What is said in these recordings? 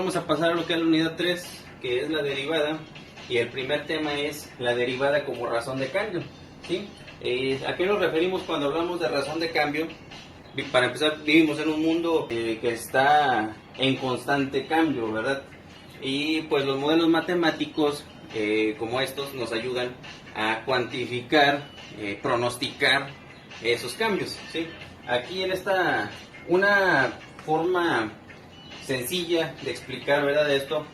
vamos a pasar a lo que es la unidad 3, que es la derivada, y el primer tema es la derivada como razón de cambio, ¿sí? ¿A qué nos referimos cuando hablamos de razón de cambio? Para empezar, vivimos en un mundo que está en constante cambio, ¿verdad? Y pues los modelos matemáticos como estos nos ayudan a cuantificar, pronosticar esos cambios, ¿sí? Aquí en esta, una forma sencilla de explicar, ¿verdad?, esto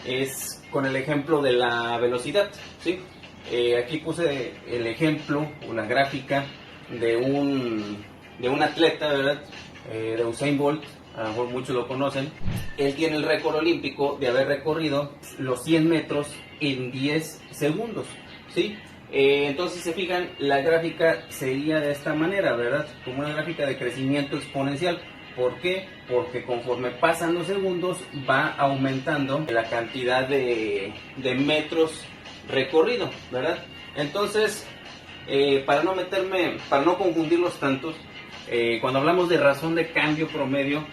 es con el ejemplo de la velocidad, ¿sí? Aquí puse el ejemplo o la gráfica de un atleta, ¿verdad? De Usain Bolt, a lo mejor muchos lo conocen. Él tiene el récord olímpico de haber recorrido los 100 metros en 10 segundos, ¿sí? Entonces, si se fijan, la gráfica sería de esta manera, ¿verdad? Como una gráfica de crecimiento exponencial. ¿Por qué? Porque conforme pasan los segundos va aumentando la cantidad de metros recorrido, ¿verdad? Entonces, para no confundirlos tantos, cuando hablamos de razón de cambio promedio,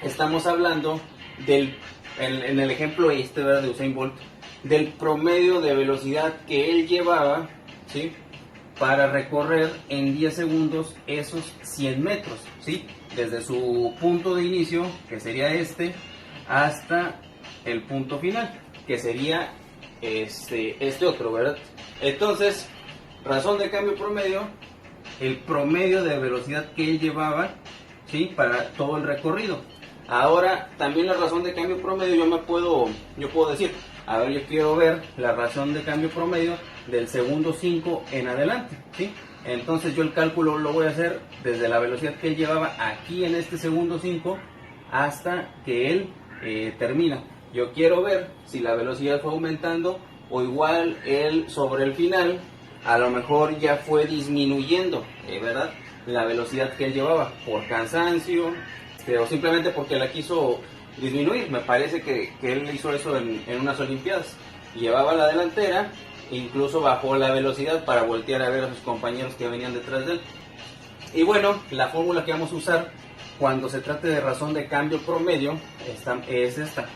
estamos hablando en el ejemplo ¿verdad?, de Usain Bolt, del promedio de velocidad que él llevaba, ¿sí?, para recorrer en 10 segundos esos 100 metros, ¿sí? Desde su punto de inicio, que sería este, hasta el punto final, que sería este otro, ¿verdad? Entonces, razón de cambio promedio, el promedio de velocidad que él llevaba, ¿sí?, para todo el recorrido. Ahora, también la razón de cambio promedio, yo puedo decir, a ver, yo quiero ver la razón de cambio promedio del segundo 5 en adelante, ¿sí? Entonces yo el cálculo lo voy a hacer desde la velocidad que él llevaba aquí en este segundo 5 hasta que él termina. Yo quiero ver si la velocidad fue aumentando o igual él sobre el final a lo mejor ya fue disminuyendo, ¿verdad?, la velocidad que él llevaba por cansancio, o simplemente porque la quiso disminuir. Me parece que él hizo eso en unas olimpiadas. Llevaba la delantera, incluso bajó la velocidad para voltear a ver a sus compañeros que venían detrás de él. Y bueno, la fórmula que vamos a usar cuando se trate de razón de cambio promedio es esta,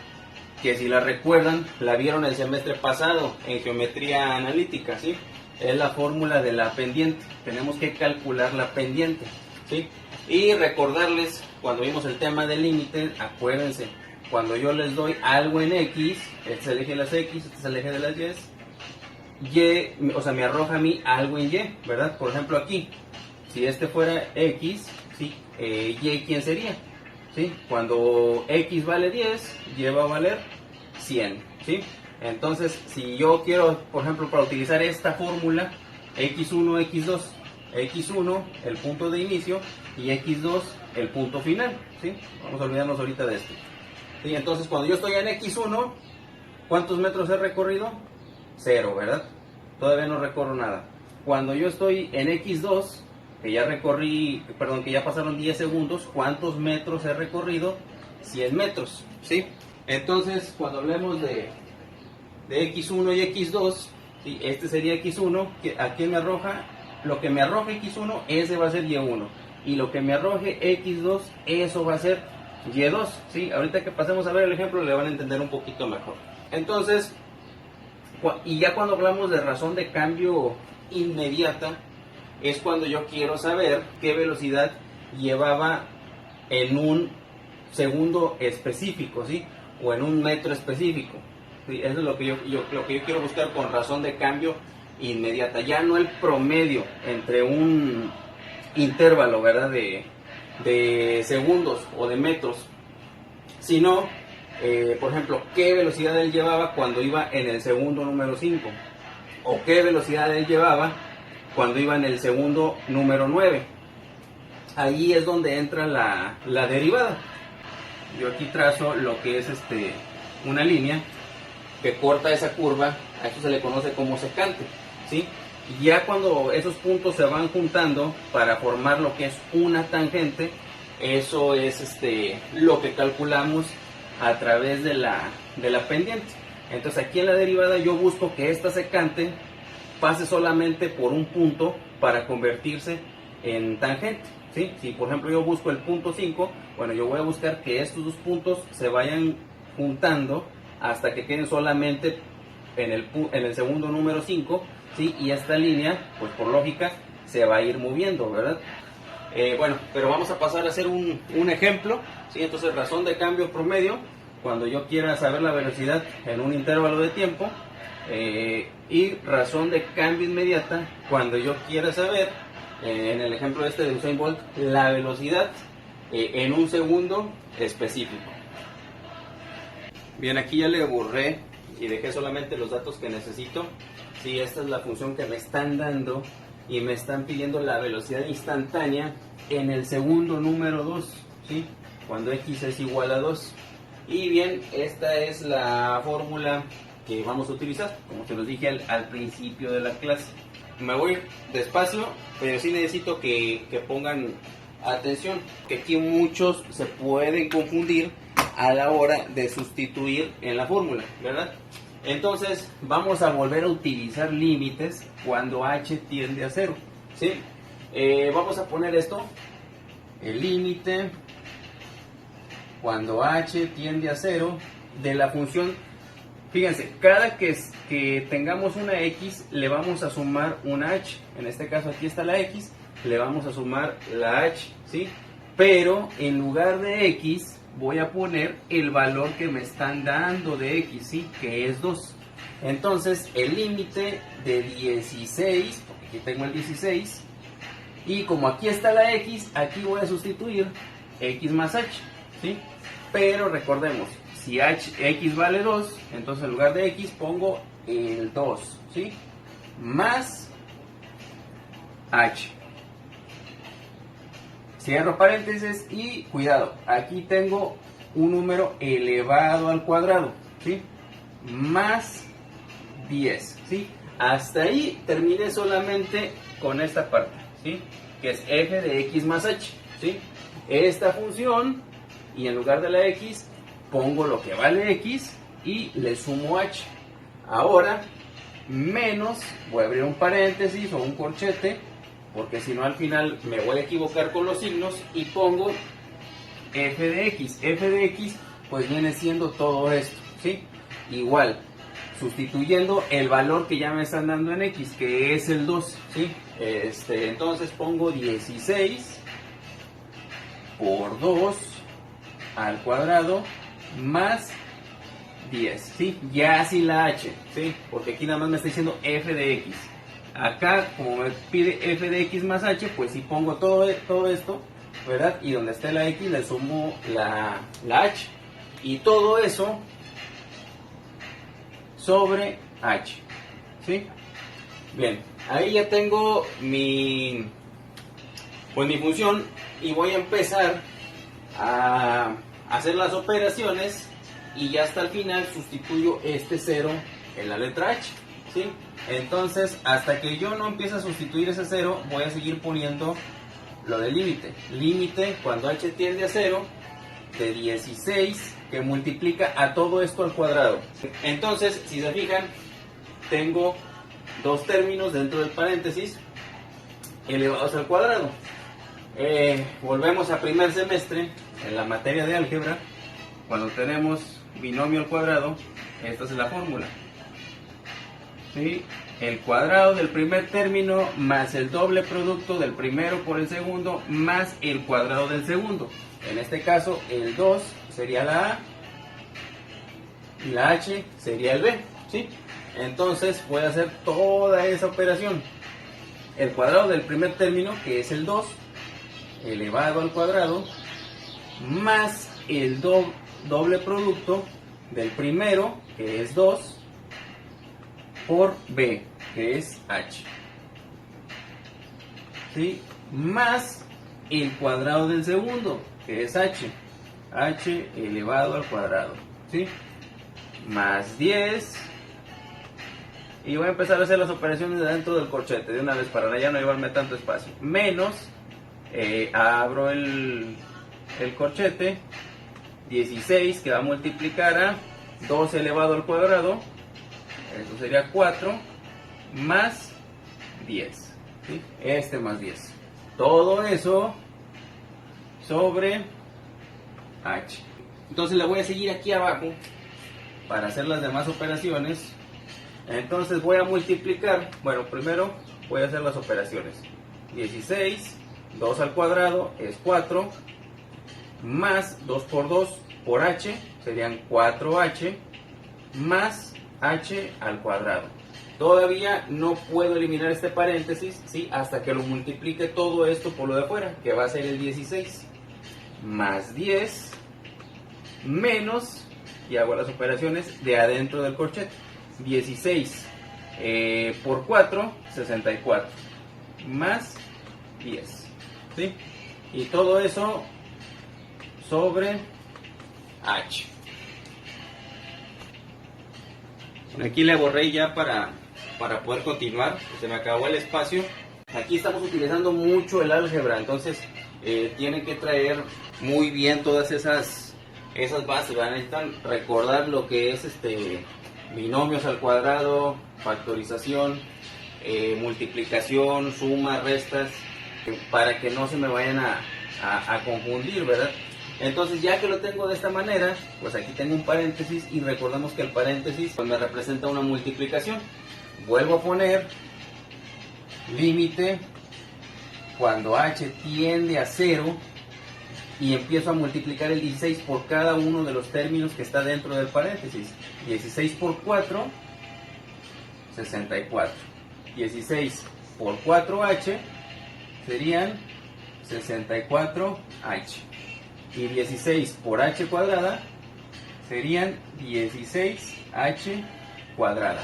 que si la recuerdan, la vieron el semestre pasado en geometría analítica, ¿sí? Es la fórmula de la pendiente. Tenemos que calcular la pendiente, ¿sí? Y recordarles, cuando vimos el tema del límite, acuérdense, cuando yo les doy algo en X, este es el eje de las X, este es el eje de las Y, o sea, me arroja a mí algo en Y, ¿verdad? Por ejemplo aquí, si este fuera X, ¿sí?, Y, ¿quién sería? ¿Sí? Cuando X vale 10, Y va a valer 100, ¿sí? Entonces, si yo quiero, por ejemplo, para utilizar esta fórmula, X1, X2, X1, el punto de inicio, y X2, el punto final, ¿sí? Vamos a olvidarnos ahorita de esto. ¿Sí? Entonces, cuando yo estoy en X1, ¿cuántos metros he recorrido? 0, ¿verdad? Todavía no recorro nada. Cuando yo estoy en X2, que ya pasaron 10 segundos, ¿cuántos metros he recorrido? 100 metros, ¿sí? Entonces, cuando hablemos de X1 y X2, ¿sí?, este sería X1, ¿a quién me arroja? Lo que me arroje X1, ese va a ser Y1. Y lo que me arroje X2, eso va a ser Y2, ¿sí? Ahorita que pasemos a ver el ejemplo, le van a entender un poquito mejor. Entonces, y ya cuando hablamos de razón de cambio inmediata, es cuando yo quiero saber qué velocidad llevaba en un segundo específico, ¿sí?, o en un metro específico, ¿sí? Eso es lo que yo quiero buscar con razón de cambio inmediata, ya no el promedio entre un intervalo, ¿verdad?, de segundos o de metros, sino, por ejemplo, qué velocidad él llevaba cuando iba en el segundo número 5, o qué velocidad él llevaba cuando iba en el segundo número 9. Ahí es donde entra la derivada. Yo aquí trazo lo que es una línea que corta esa curva. A esto se le conoce como secante, ¿sí? Y ya cuando esos puntos se van juntando para formar lo que es una tangente, eso es lo que calculamos a través de la pendiente. Entonces aquí en la derivada yo busco que esta secante pase solamente por un punto para convertirse en tangente, ¿sí? Si por ejemplo yo busco el punto 5, bueno, yo voy a buscar que estos dos puntos se vayan juntando hasta que queden solamente en el segundo número 5, ¿sí? Y esta línea, pues por lógica, se va a ir moviendo, ¿verdad? Bueno, pero vamos a pasar a hacer un ejemplo, ¿sí? Entonces, razón de cambio promedio, cuando yo quiera saber la velocidad en un intervalo de tiempo, y razón de cambio inmediata, cuando yo quiera saber, en el ejemplo este de Usain Bolt, la velocidad en un segundo específico. Bien, aquí ya le borré y dejé solamente los datos que necesito. Sí, esta es la función que me están dando y me están pidiendo la velocidad instantánea en el segundo número 2, ¿sí? Cuando x es igual a 2. Y bien, esta es la fórmula que vamos a utilizar, como se los dije al principio de la clase. Me voy despacio, pero sí necesito que pongan atención, que aquí muchos se pueden confundir a la hora de sustituir en la fórmula, ¿verdad? Entonces vamos a volver a utilizar límites cuando h tiende a 0, ¿sí? Vamos a poner esto, el límite cuando h tiende a 0 de la función. Fíjense, cada que tengamos una x le vamos a sumar una h. En este caso aquí está la x, le vamos a sumar la h, ¿sí? Pero en lugar de x voy a poner el valor que me están dando de x, ¿sí? Que es 2. Entonces el límite de 16, porque aquí tengo el 16, y como aquí está la x, aquí voy a sustituir x más h, ¿sí? Pero recordemos, si x vale 2, entonces en lugar de x pongo el 2, ¿sí? Más h. Cierro paréntesis y cuidado, aquí tengo un número elevado al cuadrado, ¿sí? Más 10, ¿sí? Hasta ahí terminé solamente con esta parte, ¿sí? Que es f de x más h, ¿sí? Esta función, y en lugar de la x pongo lo que vale x y le sumo h. Ahora, menos, voy a abrir un paréntesis o un corchete, porque si no al final me voy a equivocar con los signos, y pongo f de x. F de x pues viene siendo todo esto, ¿sí? Igual, sustituyendo el valor que ya me están dando en x, que es el 2, ¿sí? Entonces pongo 16 por 2 al cuadrado más 10, ¿sí? Ya sin la h, ¿sí? Porque aquí nada más me está diciendo f de x. Acá, como me pide f de x más h, pues si pongo todo esto, ¿verdad? Y donde esté la x le sumo la h. Y todo eso sobre h, ¿sí? Bien, ahí ya tengo mi función y voy a empezar a hacer las operaciones, y ya hasta el final sustituyo este 0 en la letra h, ¿sí? Entonces, hasta que yo no empiece a sustituir ese 0, voy a seguir poniendo lo del límite. Límite cuando h tiende a 0 de 16 que multiplica a todo esto al cuadrado. Entonces, si se fijan, tengo dos términos dentro del paréntesis elevados al cuadrado. Volvemos a primer semestre en la materia de álgebra. Cuando tenemos binomio al cuadrado, esta es la fórmula, ¿sí? El cuadrado del primer término más el doble producto del primero por el segundo más el cuadrado del segundo. En este caso el 2 sería la a y la h sería el b, ¿sí? Entonces voy a hacer toda esa operación. El cuadrado del primer término, que es el 2 elevado al cuadrado, más el doble producto del primero, que es 2, por b, que es h, ¿sí? Más el cuadrado del segundo, que es h elevado al cuadrado, ¿sí? Más 10, y voy a empezar a hacer las operaciones dentro del corchete de una vez para ya no llevarme tanto espacio. Menos, abro el corchete, 16 que va a multiplicar a 2 elevado al cuadrado, eso sería 4, más 10, ¿sí? Más 10. Todo eso sobre h. Entonces le voy a seguir aquí abajo para hacer las demás operaciones. Entonces voy a multiplicar, bueno, primero voy a hacer las operaciones. 16, 2 al cuadrado es 4, más 2 por 2 por h, serían 4h, más h al cuadrado. Todavía no puedo eliminar este paréntesis, ¿sí? Hasta que lo multiplique todo esto por lo de afuera, que va a ser el 16, más 10, menos, y hago las operaciones de adentro del corchete. 16 por 4, 64, más 10, ¿sí? Y todo eso sobre h. Aquí le borré ya para poder continuar, se me acabó el espacio. Aquí estamos utilizando mucho el álgebra, entonces tienen que traer muy bien todas esas bases, ¿verdad? Necesitan recordar lo que es binomios al cuadrado, factorización, multiplicación, suma, restas, para que no se me vayan a confundir, ¿verdad? Entonces, ya que lo tengo de esta manera, pues aquí tengo un paréntesis y recordemos que el paréntesis pues me representa una multiplicación. Vuelvo a poner límite cuando h tiende a 0 y empiezo a multiplicar el 16 por cada uno de los términos que está dentro del paréntesis. 16 por 4, 64. 16 por 4h serían 64h. Y 16 por h cuadrada serían 16h cuadrada.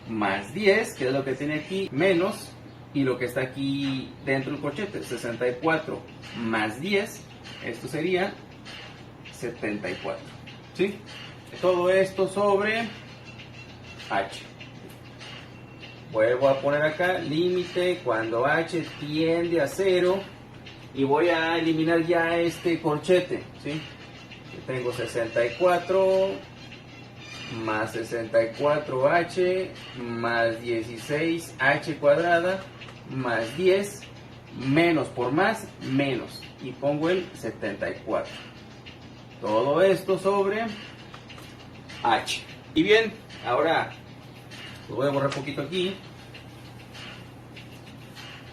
Más 10, que es lo que tiene aquí, menos, y lo que está aquí dentro del corchete, 64 más 10, esto sería 74. ¿Sí? Todo esto sobre h. Vuelvo a poner acá, límite cuando h tiende a 0, y voy a eliminar ya este corchete, ¿sí? Tengo 64 más 64h más 16h cuadrada más 10 menos por más menos, y pongo el 74. Todo esto sobre h. Y bien, ahora lo voy a borrar un poquito aquí.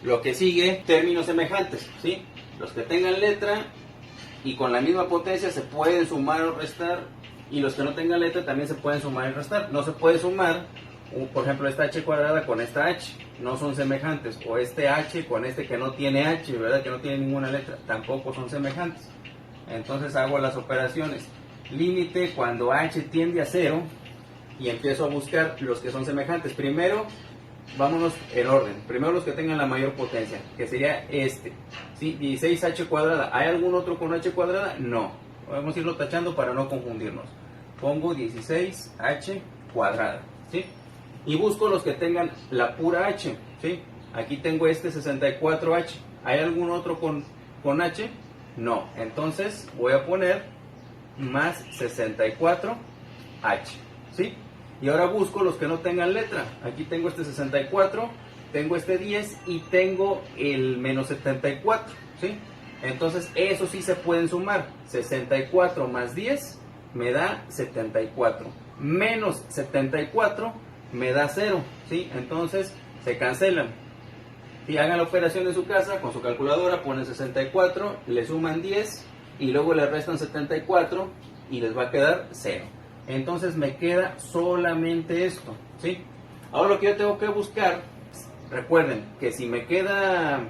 Lo que sigue, términos semejantes, ¿sí? Los que tengan letra y con la misma potencia se pueden sumar o restar, y los que no tengan letra también se pueden sumar y restar. No se puede sumar, por ejemplo, esta h cuadrada con esta h, no son semejantes, o este h con este que no tiene h, ¿verdad? Que no tiene ninguna letra, tampoco son semejantes. Entonces hago las operaciones. Límite cuando h tiende a 0 y empiezo a buscar los que son semejantes. Primero, vámonos en orden. Primero los que tengan la mayor potencia, que sería este, ¿sí? 16h cuadrada. ¿Hay algún otro con h cuadrada? No. Vamos a irlo tachando para no confundirnos. Pongo 16h cuadrada, ¿sí? Y busco los que tengan la pura h, ¿sí? Aquí tengo este 64h. ¿Hay algún otro con h? No. Entonces voy a poner más 64h, ¿sí? Y ahora busco los que no tengan letra. Aquí tengo este 64, tengo este 10 y tengo el menos 74, ¿sí? Entonces, eso sí se pueden sumar. 64 más 10 me da 74. Menos 74 me da 0, ¿sí? Entonces, se cancelan. Y hagan la operación en su casa con su calculadora, ponen 64, le suman 10 y luego le restan 74 y les va a quedar 0. Entonces me queda solamente esto, ¿sí? Ahora lo que yo tengo que buscar, recuerden que si me queda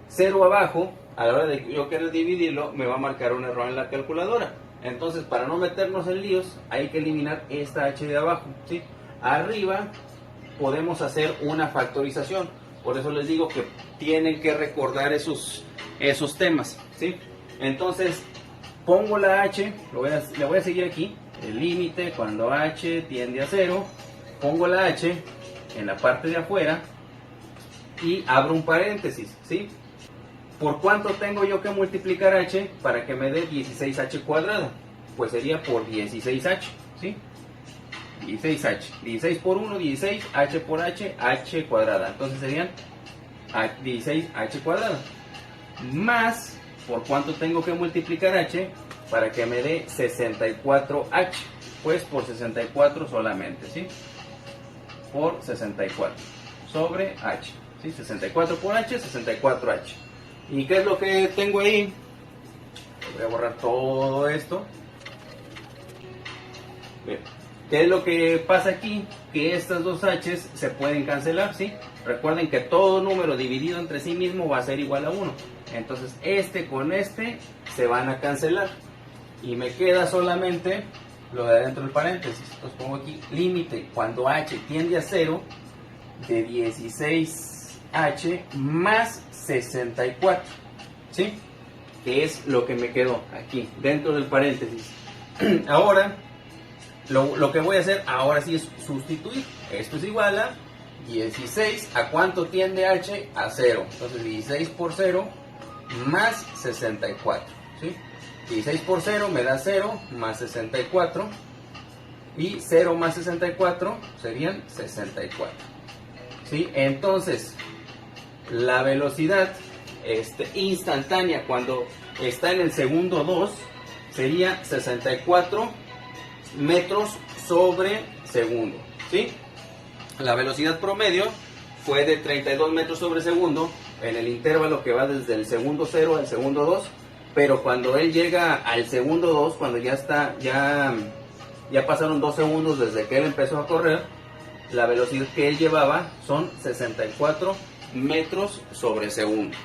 0 abajo, a la hora de yo querer dividirlo, me va a marcar un error en la calculadora. Entonces, para no meternos en líos, hay que eliminar esta h de abajo, ¿sí? Arriba podemos hacer una factorización. Por eso les digo que tienen que recordar esos temas, ¿sí? Entonces, pongo la h, le voy a seguir aquí. El límite cuando h tiende a 0, pongo la h en la parte de afuera y abro un paréntesis, ¿sí? ¿Por cuánto tengo yo que multiplicar h para que me dé 16h cuadrada? Pues sería por 16h, ¿sí? 16h, 16 por 1, 16, h por h, h cuadrada. Entonces serían 16h cuadrada. Más, ¿por cuánto tengo que multiplicar h para que me dé 64H, pues por 64 solamente, ¿sí? Por 64 sobre H, ¿sí? 64 por H, 64H. ¿Y qué es lo que tengo ahí? Voy a borrar todo esto. Bien. ¿Qué es lo que pasa aquí? Que estas dos H's se pueden cancelar, ¿sí? Recuerden que todo número dividido entre sí mismo va a ser igual a 1. Entonces este con este se van a cancelar. Y me queda solamente lo de adentro del paréntesis. Entonces pongo aquí límite cuando H tiende a 0 de 16H más 64. ¿Sí? Que es lo que me quedó aquí dentro del paréntesis. Ahora lo que voy a hacer ahora sí es sustituir. Esto es igual a 16. ¿A cuánto tiende H? A 0. Entonces 16 por 0 más 64. ¿Sí? 16 por 0 me da 0 más 64. Y 0 más 64 serían 64. ¿Sí? Entonces, la velocidad instantánea cuando está en el segundo 2 sería 64 metros sobre segundo, ¿sí? La velocidad promedio fue de 32 metros sobre segundo en el intervalo que va desde el segundo 0 al segundo 2, pero cuando él llega al segundo 2, cuando ya pasaron 2 segundos desde que él empezó a correr, la velocidad que él llevaba son 64 metros sobre segundo.